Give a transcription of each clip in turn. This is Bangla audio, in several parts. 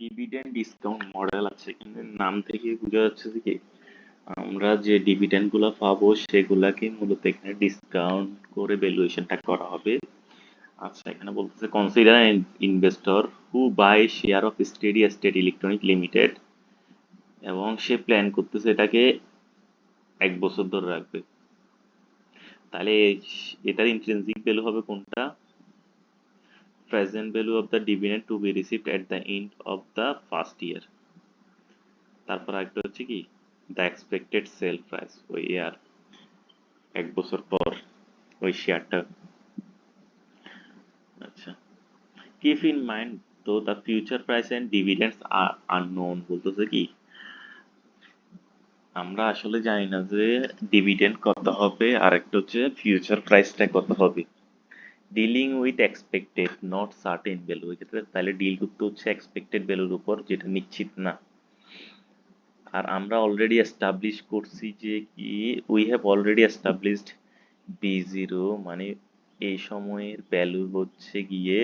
ডিভিডেন্ড ডিসকাউন্ট মডেল আছে, কিন্তু নাম থেকে বোঝা যাচ্ছে যে কি আমরা যে ডিভিডেন্ড গুলা পাবো সেগুলাকে মূলত এখানে ডিসকাউন্ট করে ভ্যালুয়েশনটা করা হবে। আচ্ছা, এখানে বলতেছে consider investor who buy share of steady state electronic limited, এবং সে প্ল্যান করতেছে এটাকে 1 বছর ধরে রাখবে। তাহলে এটার ইন্ট্রিনসিক ভ্যালু হবে কোনটা? Present value of the dividend to be received at the end of the first year. তারপর একটা হচ্ছে কি দ্য এক্সপেক্টেড সেল প্রাইস, ওই ইয়ার 1 বছর পর ওই শেয়ারটা। আচ্ছা, keep in mind to the future price and dividends are unknown, বলতেছে কি আমরা আসলে জানি না যে ডিভিডেন্ড কত হবে আর একটা হচ্ছে ফিউচার প্রাইসটা কত হবে। Dealing with expected not certain value, এক্ষেত্রে তাহলে ডিল করতে হচ্ছে এক্সপেক্টেড ভ্যালুর উপর যেটা নিশ্চিত না। আর আমরা অলরেডি এস্টাবলিশ করছি যে কি we have already established B0, মানে এই সময়ের ভ্যালু হচ্ছে গিয়ে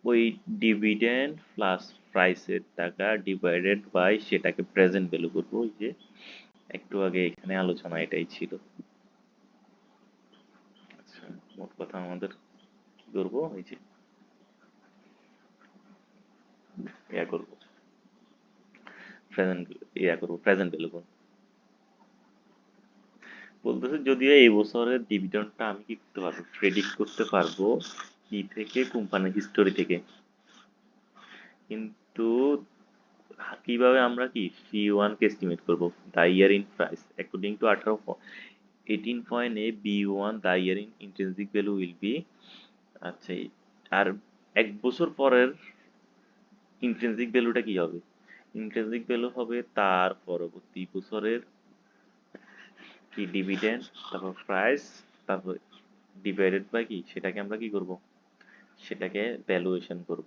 ওই ডিভিডেন্ড প্লাস প্রাইসের টাকা ডিভাইডেড বাই সেটাকে প্রেজেন্ট ভ্যালু করবো। ওই যে একটু আগে এখানে আলোচনা এটাই ছিল। আচ্ছা, মোট কথা আমাদের কি করবো, ওই যে ইয়া করবো প্রেজেন্ট করবো প্রেজেন্ট ভ্যালু করবো। বলতেছে যদিও এই বছরের ডিভিডেন্ডটা আমি কি করতে পারবো, প্রেডিক্ট করতে পারবো কি থেকে, কোম্পানির হিস্টোরি থেকে, কিন্তু কিভাবে আমরা কি C1 কে এস্টিমেট করব? The year in price according to 18.a B1 the year in intrinsic value will be. আচ্ছা, আর 1 বছর পরের ইন্ট্রিনসিক ভ্যালুটা কি হবে? ইন্ট্রিনসিক ভ্যালু হবে তার পরবর্তী বছরের কি ডিভিডেন্ড, তারপর প্রাইস, তারপর ডিভাইডেড বাই কি সেটাকে আমরা কি করব, সেটাকে ভ্যালুয়েশন করব।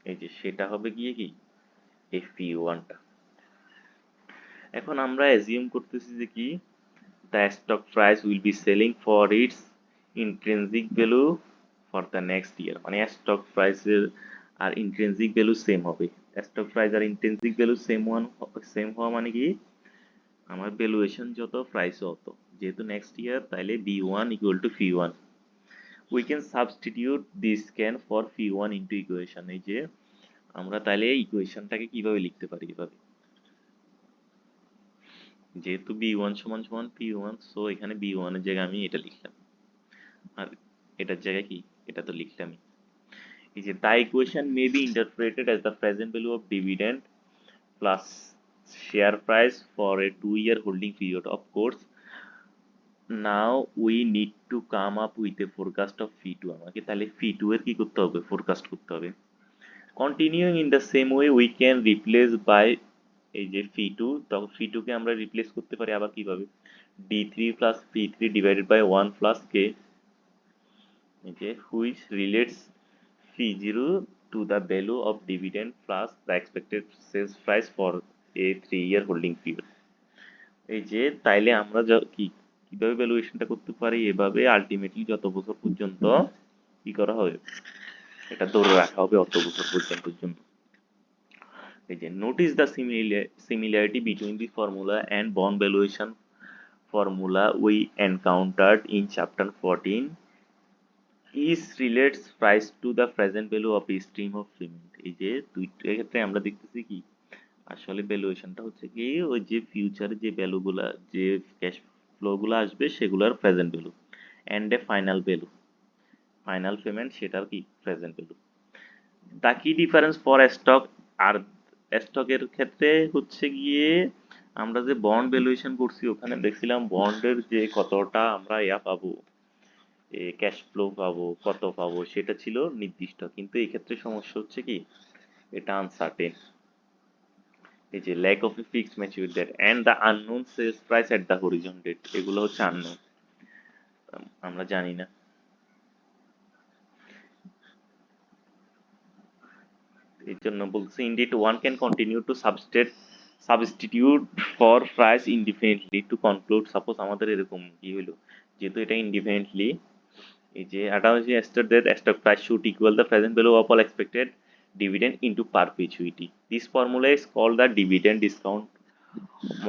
এই যে সেটা হবে গিয়ে কি এই P1টা। এখন আমরা অ্যাজিউম করতেছি যে কি the stock price will be selling for its intrinsic value for the next year, মানে stock price এর আর intrinsic value সেম হবে। stock price আর intrinsic value সেম হওয়া মানে কি আমার ভ্যালুয়েশন যত প্রাইস অত, যেহেতু নেক্সট ইয়ার তাইলে B1 equal to P1, we can substitute this can for P1 into equation। এই যে আমরা তাইলে ইকুয়েশনটাকে কিভাবে লিখতে পারি, এভাবে যেহেতু B1 সমান সমান P1, সো এখানে B1 এর জায়গায় আমি এটা লিখলাম, আর এটার জায়গায় কি এটা তো লিখলামই। এই যে the equation may be interpreted as the present value of dividend plus share price for a 2 year holding period. Of course, now we need to come up with a forecast of P2, আমাকে তাহলে P2 এর কি করতে হবে, ফোরকাস্ট করতে হবে। Continuing in the same way we can replace by এই যে P2, তখন P2 কে আমরা রিপ্লেস করতে পারি আবার কিভাবে, D3 plus P3 divided by 1 plus K, এই যে which relates P0 to the value of dividend plus the expected sales price for a 3 year holding period। এই যে তাইলে আমরা কি কিভাবে ভ্যালুয়েশনটা করতে পারি, এভাবে আলটিমেটলি যত বছর পর্যন্ত কি করা হবে এটা ধরে রাখা হবে অত বছর পর্যন্ত। এই যে notice the similarity between the formula and bond valuation formula we encountered in chapter 14. Each relates price to the present value of a stream of payment। এই যে দুইটার ক্ষেত্রে আমরা দেখতেছি কি আসলে ভ্যালুয়েশনটা হচ্ছে কি ওই যে ফিউচারে যে ভ্যালুগুলা, যে ক্যাশ ফ্লো গুলো আসবে সেগুলোর present value, and a final value, final payment সেটার কি প্রেজেন্ট ভ্যালু। তা কি ডিফারেন্স ফর স্টক, আর স্টকের ক্ষেত্রে হচ্ছে গিয়ে আমরা যে বন্ড ভ্যালুয়েশন করছি ওখানে দেখছিলাম বন্ডের যে কতটা আমরা পাবো, ক্যাশ ফ্লো পাবো, কত পাবো সেটা ছিল নির্দিষ্ট, কিন্তু এই ক্ষেত্রে সমস্যা হচ্ছে কি এটা আনসার্টেন। এই যে lack of a fixed maturity date and the unknown sales price at the horizon date, এগুলো হচ্ছে আননোন, আমরা জানি না। এই জন্য বলছি indeed one can continue to substitute for price indefinitely to conclude. Suppose আমাদের এরকম কি হইলো, যেহেতু এটা ইনডিফিনিটলি, এই যে এটা হচ্ছে state that stock price should equal the present value of all expected dividend into perpetuity. This formula is called the dividend discount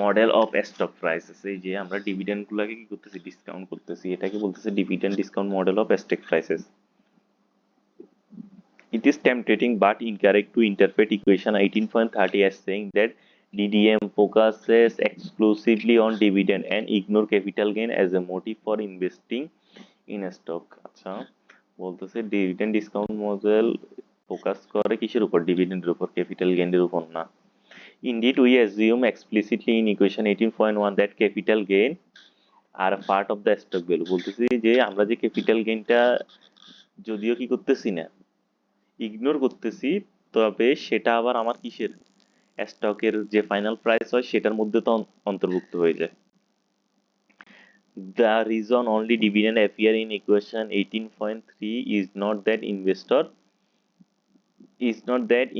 model of stock prices. এই যে আমরা ডিভিডেন্ড গুলাকে কি করতেছি, ডিসকাউন্ট করতেছি, এটাকে বলতেছে dividend discount model of stock prices. It is tempting but incorrect to interpret equation 18.30 as saying that DDM focuses exclusively on dividend and ignore capital gain as a motive for investing in a stock। আচ্ছা, বলতেছে ডিভিডেন্ড ডিসকাউন্ট মডেল ফোকাস করে কিসের উপর, ডিভিডেন্ডের উপর, ক্যাপিটাল গেইনের উপর না। Indeed, we assume explicitly in equation 18.1 that capital gain are a part of the stock value। বলতেছি যে আমরা যে ক্যাপিটাল গেইনটা যদিও কি করতেছি না, ইগনোর করতেছি, তবে সেটা আবার আমার কিসের, স্টকের যে ফাইনাল প্রাইস হয় সেটার মধ্যে তো অন্তর্ভুক্ত হয়ে যায়। The reason only dividend appear in equation 18.3 is not that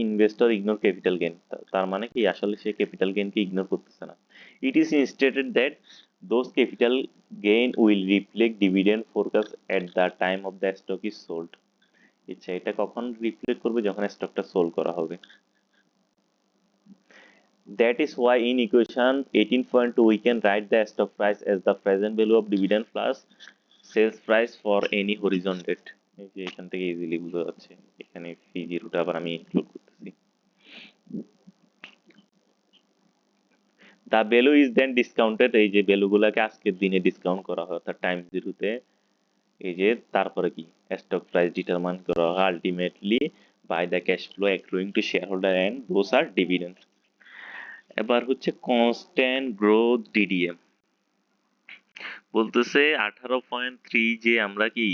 investor ignore capital gain। তার মানে কি আসলে সে ক্যাপিটাল গেইনকে ইগনোর করতেছে না। It is stated that those capital gain will reflect dividend forecast at the time of the stock is sold। আচ্ছা, এটা কখন রিফ্লেক্ট করবে, যখন স্টকটা সোল্ড করা হবে। That is why in equation 18.2 we can write the stock price as the present value of dividend plus sales price for any horizon date। এই যে এখান থেকে ইজিলি বোঝা যাচ্ছে, এখানে ফি জিরোটা আবার আমি ইনক্লুড করতেছি। The value is then discounted, এই যে ভ্যালুগুলোকে আজকের দিনে ডিসকাউন্ট করা হয় অর্থাৎ টাইম জিরোতে। এই যে তারপরে কি স্টক প্রাইস ডিটারমাইন করা হয় ultimately by the cash flow accruing to share holder and those are dividend. এবার হচ্ছে কনস্ট্যান্ট গ্রোথ ডিডিএম। বলতেছে 18.3 যে আমরা কি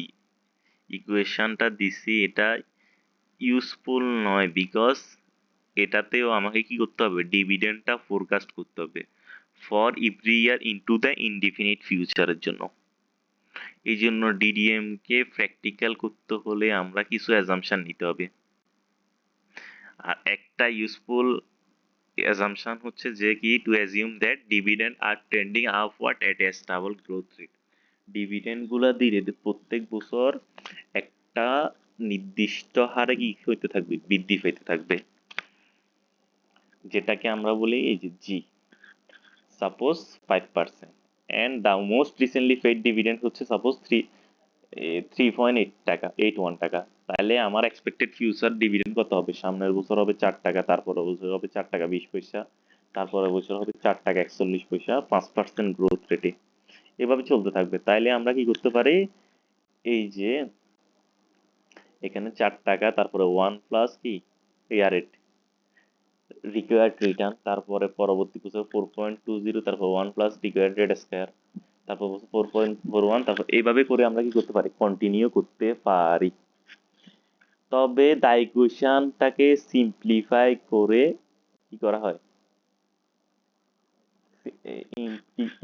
ইকুয়েশনটা দিছি এটা ইউজফুল নয়, বিকজ এটাতেও আমাকে কি করতে হবে, ডিভিডেন্ডটা ফোরকাস্ট করতে হবে for every year into the indefinite ফিউচারের জন্য। এই জন্য ডিডিএম কে প্র্যাকটিক্যাল করতে হলে আমরা কিছু অ্যাজাম্পশন নিতে হবে। আর একটা ইউজফুল assumption হচ্ছে যে কি, to assume that dividend are trending upward at a stable growth rate. Dividend গুলা ধীরে ধীরে প্রত্যেক বছর একটা নির্দিষ্ট হারে কি হইতে থাকবে, বৃদ্ধি পেতে থাকবে, যেটাকে আমরা বলি এই যে g, suppose 5%, and the most recently paid dividend হচ্ছে সাপোজ 3.8 টাকা, 81 টাকা। তাহলে আমার এক্সপেক্টেড ফিউচার ডিভিডেন্ড কত হবে, সামনের বছর হবে 4 টাকা, তারপরের বছর হবে 4 টাকা 20 পয়সা, তারপরের বছর হবে 4 টাকা 41 পয়সা, 5% গ্রোথ রেটে এভাবে চলতে থাকবে। তাইলে আমরা কি করতে পারি, এই যে এখানে 4 টাকা, তারপরে 1 প্লাস কি ইয়ার রেট রিকোয়ার্ড রিটার্ন, তারপরে পরবর্তী বছর 4.20, তারপর 1 প্লাস রিকোয়ার্ড রেট স্কয়ার, তারপর 4.41, তারপর এইভাবে করে আমরা কি করতে পারি, কন্টিনিউ করতে পারি। তবে দ্য ইকুয়েশনটাকে সিম্পলিফাই করে কি করা হয়,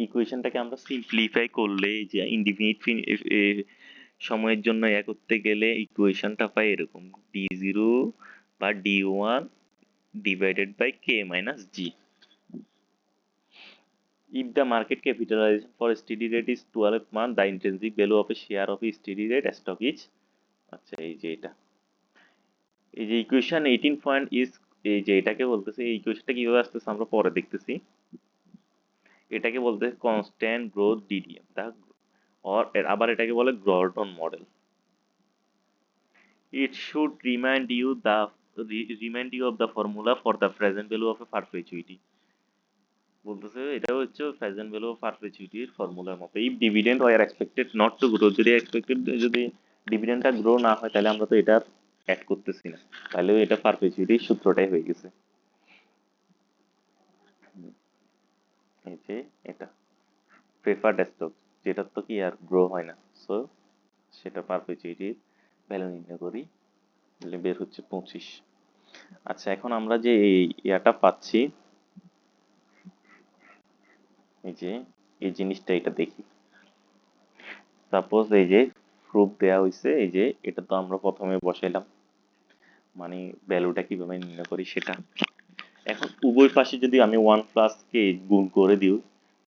ইকুয়েশনটাকে আমরা সিম্পলিফাই করলে যে ইনডিফিনিট সময়ের জন্য করতে গেলে ইকুয়েশনটা পাই এরকম, ডি জিরো বা D one divided by K minus G. If the market capitalization for a steady rate is 12 month, the intrinsic value of a share of a steady rate stock is, আচ্ছা এই যে এটা, এই যে ইকুয়েশন 18 পয়েন্ট ইজ, এই যে এটাকে বলতেছে, এই ইকুয়েশনটা কিভাবে আসতেছে আমরা পরে দেখতেছি। এটাকে বলতেছে কনস্ট্যান্ট গ্রোথ ডিডিএম, or আবার এটাকে বলে Gordon model. It should remind you of the formula for the present value of a perpetuity। বলতেছে এটা হচ্ছে প্রেজেন্ট ভ্যালু অফ পারপেচুইটির ফর্মুলার মতো। If dividend were expected not to grow, যদি ডিভিডেন্ডটা গ্রো না হয় তাহলে আমরা তো এটা অ্যাড করতেছি না, তাহলে এটা পারপেচুইটির সূত্রটাই হয়ে গেছে। এই যে এটা প্রেফার্ড স্টক, যেটা তো কি আর গ্রো হয় না, সো সেটা পারপেচুইটির ভ্যালু নির্ণয় করি, তাহলে বের হচ্ছে 25। আচ্ছা, এখন আমরা যে ইয়াটা পাচ্ছি, এই যে এই জিনিসটা এটা দেখি। সাপোজ এই যে প্রুফ দেয়া হয়েছে, এই যে এটা তো আমরা প্রথমে বসাইলাম, মানে ভ্যালুটা কিভাবে নির্ণয় করি সেটা। এখন উভয় পাশে যদি আমি 1 প্লাস কে গুণ করে দিই,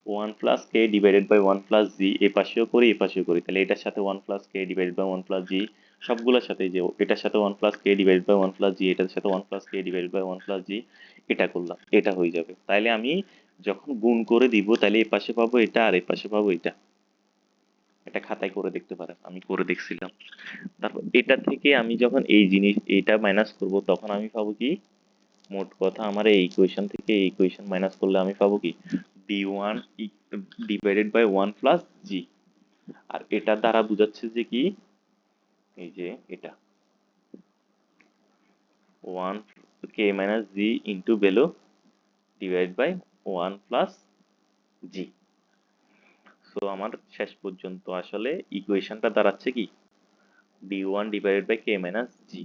1 plus k divided by 1 plus g, এ পাশেও করি এ পাশেও করি, তাহলে এটার সাথে 1 plus k divided by 1 plus g সবগুলোর সাথে, যে এটার সাথে 1 plus k divide by 1 plus g, এটার সাথে 1 plus k divide by 1 plus g, এটা করলাম, এটা হয়ে যাবে। তাইলে আমি যখন গুণ করে দিব তাহলে এই পাশে পাবো এটা আর এই পাশে পাবো এটা। এটা খাতায় করে দেখতে পারেন, আমি করে দেখছিলাম। তারপর এটা থেকে আমি যখন এই জিনিস এটা মাইনাস করব তখন আমি পাবো কি, মোট কথা আমার এই ইকুয়েশন থেকে এই ইকুয়েশন মাইনাস করলে আমি পাবো কি, d1 divided by 1 plus g. আর এটা দ্বারা বোঝাচ্ছে যে কি, এই যে এটা 1 k minus g into value divide by 1 plus g. So আমার শেষ পর্যন্ত আসলে ইকুয়েশনটা দাঁড়াচ্ছে কি, d1 divided by K minus g.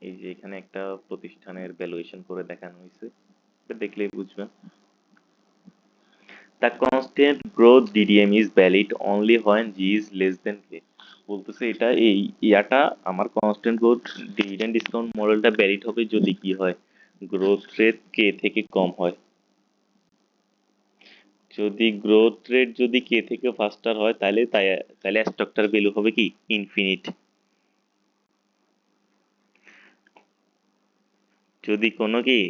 এই যে এখানে একটা প্রতিষ্ঠানের ভ্যালুয়েশন করে দেখানো হয়েছে, এটা দেখলেই বুঝবেন। The constant growth DDM is valid only when G is less than K. বলতেছে এটা এই ইয়াটা আমার কনস্ট্যান্ট গ্রোথ ডিভিডেন্ড ডিসকাউন্ট মডেলটা ভ্যালিড হবে যদি কি হয়, গ্রোথ রেট কে থেকে কম হয়। যদি গ্রোথ রেট যদি কে থেকে ফাস্টার হয় তাহলে তাহলে স্টকটার ভ্যালু হবে কি, ইনফিনিট। যদি কোনো কি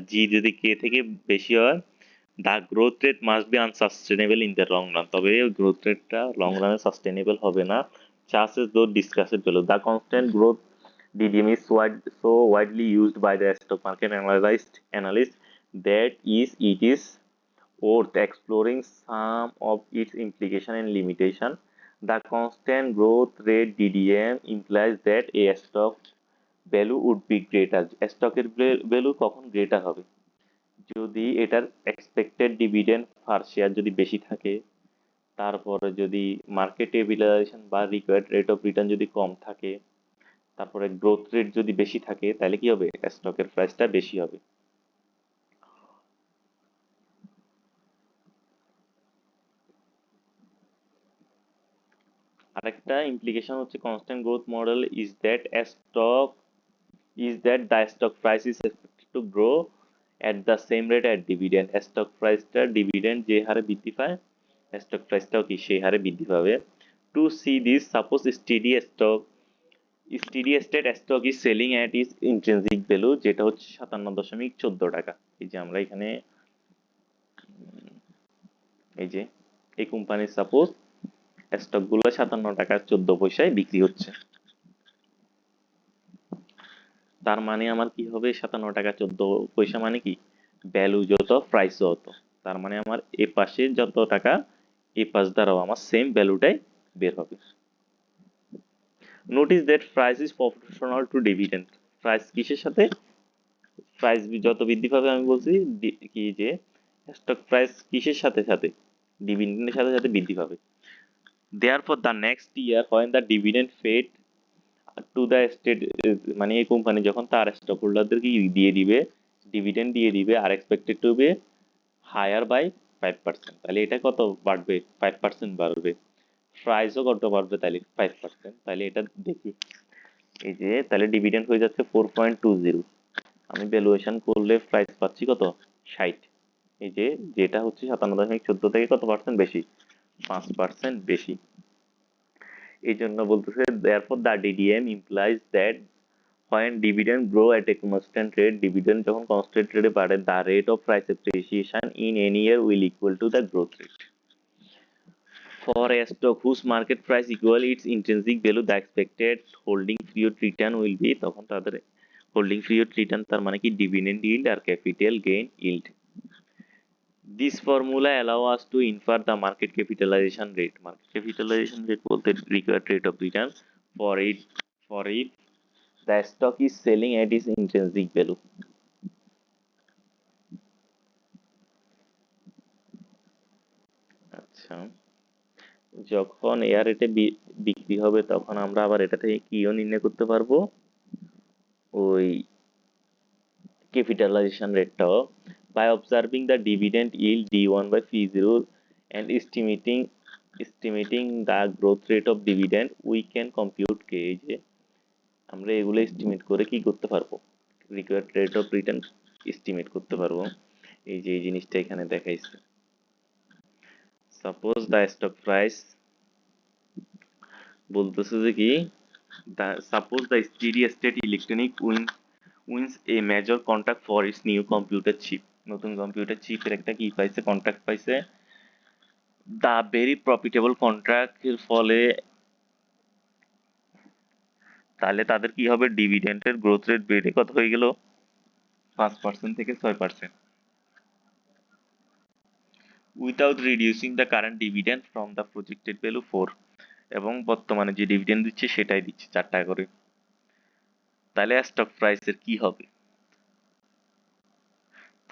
জি যদি কে থেকে বেশি হয়, the growth rate must be unsustainable in the long run, তবে গ্রোথ রেটটা লং রানে সাস্টেনেবল হবে না। chances though discussed below, the constant growth DDM is so widely used by the stock market analysts that it is worth exploring some of its implication and limitation. The constant growth rate DDM implies that a stock value would be greater, স্টকের ভ্যালু কখন গ্রেটার হবে, যদি এটার এক্সপেক্টেড ডিভিডেন্ড পার শেয়ার যদি বেশি থাকে, তারপরে যদি মার্কেট ক্যাপিটালাইজেশন বা রিকোয়ার্ড রেট অফ রিটার্ন যদি কম থাকে, তারপরে গ্রোথ রেট যদি বেশি থাকে, তাহলে কি হবে, স্টকের প্রাইসটা বেশি হবে। আরেকটা ইমপ্লিকেশন হচ্ছে constant growth model is that the stock price is expected to grow at the same rate at dividend, stock প্রাইসটা ডিভিডেন্ড যে হারে বৃদ্ধি পায় স্টক প্রাইসটাও কি সেই হারে বৃদ্ধি পাবে। To see this, suppose steady state stock is selling at is intrinsic value, যেটা হচ্ছে 57.14 টাকা। এই যে আমরা এখানে এই যে এই কোম্পানির সাপোজ স্টক গুলো 57 টাকা 14 পয়সায় বিক্রি হচ্ছে, তার মানে আমার কি হবে, 57 টাকা 14 পয়সা মানে কি, ভ্যালু যত প্রাইস যত, তার মানে আমার এ পাশে যত টাকা এ পাশ দ্বারাও আমার সেম ভ্যালুটাই বের হবে। Notice that price is proportional to dividend, price কিসের সাথে, প্রাইস যত বৃদ্ধি পাবে, আমি বলছি কি যে স্টক প্রাইস কিসের সাথে সাথে, ডিভিডেন্ডের সাথে সাথে বৃদ্ধি পাবে। Therefore the next year when the dividend paid to the state, মানে এই কোম্পানি যখন তার স্টক হোল্ডারদেরকে দিয়ে দিবে, ডিভিডেন্ড দিয়ে দিবে, আর expected to be higher by 5%, তাহলে এটা কত বাড়বে, 5% বাড়বে। প্রাইসও কত বাড়বে, তাহলে 5%, তাহলে এটা দেখি। এই যে তাহলে ডিভিডেন্ড হয়ে যাচ্ছে 4.20, আমি ভ্যালুয়েশন করলে প্রাইস পাচ্ছি কত, 60। এই যে যেটা হচ্ছে 57.14 থেকে কত পার্সেন্ট বেশি, 5% বেশি। এই জন্য বলতেছে therefore the DDM implies that when dividend grow at a constant rate, dividend যখন constant rate বাড়ে, the rate of price appreciation in any year will equal to the growth rate. For a stock whose market price equal its intrinsic value, the expected holding period return will be, তখন তাদের হোল্ডিং পিরিয়ড রিটার্ন তার মানে কি ডিভিডেন্ড yield আর capital gain yield. This formula allow us to infer the market capitalization rate. Market capitalization rate বলতে required rate of return for it the stock is selling at its intrinsic value. আচ্ছা, যখন এয়ার রেটে বিক্রি হবে তখন আমরা আবার এটা থেকে কিও নির্ণয় করতে পারবো, ওই capitalisation রেটটাও, by observing the dividend yield d1 by p0 and estimating the growth rate of dividend, we can compute k, এই যে আমরা এগুলো এস্টিমেট করে কি করতে পারবো, required rate of return estimate করতে পারবো। এই যে এই জিনিসটা এখানে দেখাইছে, সাপোজ দ্য স্টক প্রাইস বলতেছে যে কি, suppose the steady state electronic wins a major contract for its new computer chip. নতুন কম্পিউটার চিপের একটা কি পাইছে, কন্ট্রাক্ট পাইছে। দ্য ভেরি প্রফিটেবল কন্ট্রাক্ট এর ফলে তাহলে তাদের কি হবে, ডিভিডেন্ডের গ্রোথ রেট বেড়ে কত হয়ে গেল, 5% থেকে 6%, without reducing the current dividend from the projected value 4। এবং বর্তমানে যে ডিভিডেন্ড দিচ্ছে সেটাই দিচ্ছে 4 টাকা করে। তাহলে স্টক প্রাইসের কি হবে,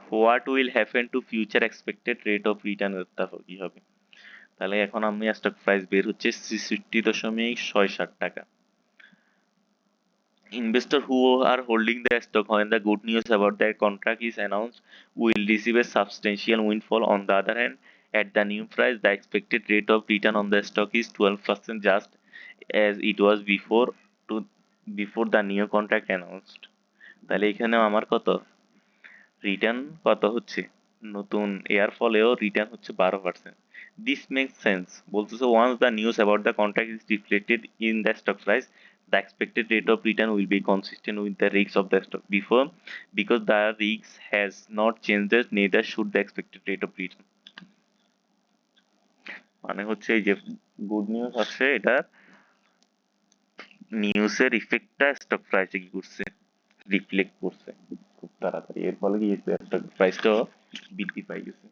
what will happen to future expected rate of return, তারপর কি হবে। তাহলে এখন আমি স্টক প্রাইস বের হচ্ছে 66.67 টাকা। Investors who are holding the stock when the good news about their contract is announced will receive a substantial windfall. On the other hand, at the new price, the expected rate of return on the stock is 12%, just as it was before the new contract announced. তাহলে এখানে আমার কত রিটার্ন কত হচ্ছে, নতুন এয়ার ফলেও রিটার্ন হচ্ছে 12%। দিস মেক্স সেন্স, বলতেছে once the news about the contract is reflected in the stock price, the expected rate of return will be consistent with the risks of the stock before, because the risk has not changed, neither should the expected rate of return. মানে হচ্ছে এই যে গুড নিউজ আছে, এটা নিউজের ইফেক্টটা স্টক প্রাইসে কি করছে, রিফ্লেক্ট করছে খুব তাড়াতাড়ি, এর ফলে কি স্টক প্রাইসটাও বৃদ্ধি পাই গেছে।